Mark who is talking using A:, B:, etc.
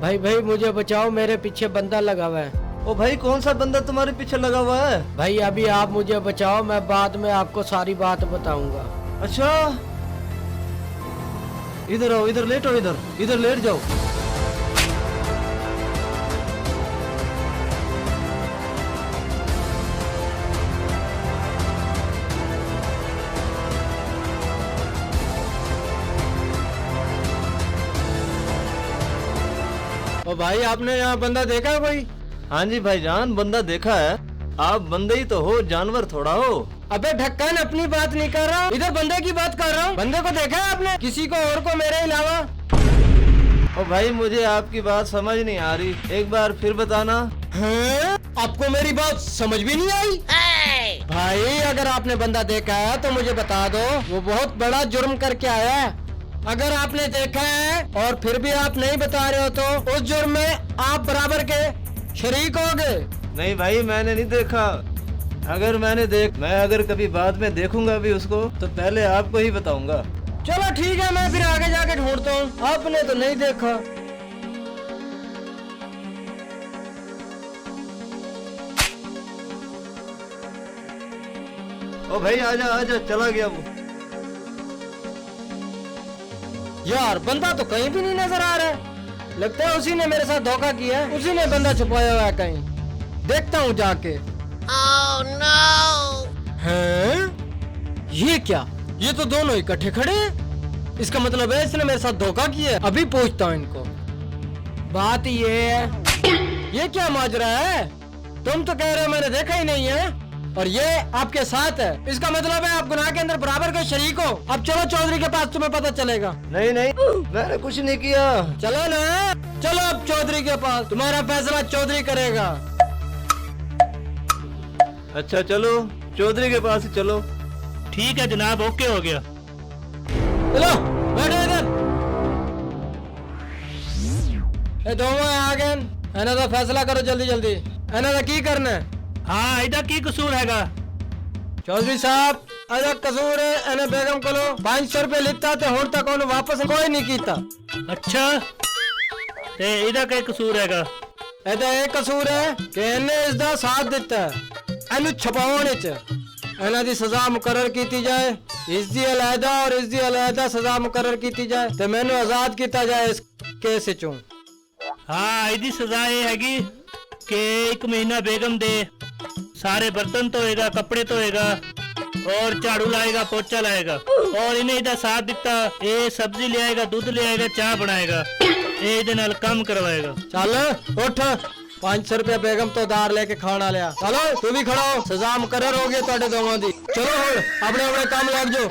A: भाई भाई मुझे बचाओ, मेरे पीछे बंदा लगा हुआ है।
B: ओ भाई, कौन सा बंदा तुम्हारे पीछे लगा हुआ है?
A: भाई अभी आप मुझे बचाओ, मैं बाद में आपको सारी बात बताऊंगा।
B: अच्छा, इधर आओ, इधर लेटो, इधर लेट जाओ।
A: ओ भाई, आपने यहाँ बंदा देखा है कोई?
B: हाँ जी भाईजान, बंदा देखा है। आप बंदे ही तो हो, जानवर थोड़ा हो।
A: अबे ढक्कन, अपनी बात नहीं कर रहा हूँ, इधर बंदे की बात कर रहा हूँ। बंदे को देखा है आपने, किसी को और को मेरे अलावा?
B: ओ भाई, मुझे आपकी बात समझ नहीं आ रही, एक बार फिर बताना।
A: हैं? आपको मेरी बात समझ भी नहीं आई? भाई अगर आपने बंदा देखा है तो मुझे बता दो, वो बहुत बड़ा जुर्म करके आया है। अगर आपने देखा है और फिर भी आप नहीं बता रहे हो तो उस जुर्म में आप बराबर के शरीक होगे।
B: नहीं भाई, मैंने नहीं देखा। मैं अगर कभी बाद में देखूंगा भी उसको, तो पहले आपको ही बताऊंगा।
A: चलो ठीक है, मैं फिर आगे जाके ढूंढता हूँ। आपने तो नहीं देखा।
B: ओ भाई, आजा आजा, चला गया वो।
A: यार बंदा तो कहीं भी नहीं नजर आ रहा है। लगता है उसी ने मेरे साथ धोखा किया है, उसी ने बंदा छुपाया हुआ है कहीं। देखता हूँ जाके। Oh, no! हैं? ये क्या? ये तो दोनों इकट्ठे खड़े हैं। इसका मतलब है इसने मेरे साथ धोखा किया है। अभी पूछता हूँ इनको। बात ये है, ये क्या माजरा है? तुम तो कह रहे हो मैंने देखा ही नहीं है, और ये आपके साथ है। इसका मतलब है आप गुनाह के अंदर बराबर के शरीक हो। अब चलो चौधरी के पास, तुम्हें पता चलेगा।
B: नहीं नहीं, मैंने कुछ नहीं किया।
A: चलो ना, चलो अब चौधरी के पास, तुम्हारा फैसला चौधरी करेगा।
B: अच्छा चलो, चौधरी के पास ही चलो।
C: ठीक है जनाब, ओके हो गया।
A: चलो बैठो इधर। ए दोनों आ गए, एना तो फैसला करो जल्दी जल्दी। एना तो की करना है?
C: हाँ, इधर की कसूर हैगा?
A: चौधरी साहब, अदा कसूर है एने बेगम को 500 रुपए लिता ते हुण तक उन्हें वापस कोई नहीं कीता।
C: अच्छा, ते इधर क्या कसूर हैगा?
A: एदा एक कसूर है कि इन्हें इसदा साथ दिता है। एनू छपाउण च एना दी सजा मुकर्रर की जाए। इसदी अलहदा और इसदी अलहदा सजा मुकर्रर की जाए ते मैनू आजाद किया जाए इस केस चों।
C: हाँ, इदी सजा ये हैगी कि 1 महीना बेगम दे सारे बर्तन धोएगा, कपड़े धोएगा और झाड़ू लाएगा, पोछा लाएगा। और इन्हें इधर साथ दिता, ये सब्जी ले आएगा, दूध ले आएगा, चाय बनाएगा, ये इहदे नाल काम करवाएगा।
A: चल उठ, 500 रुपया बेगम तो उधार लेके खाना लिया। चलो तू भी खड़ा हो, सजा मुकर्रर हो गई तुहाडे दोवां दी। चलो हुण अपने अपने काम लग जाओ।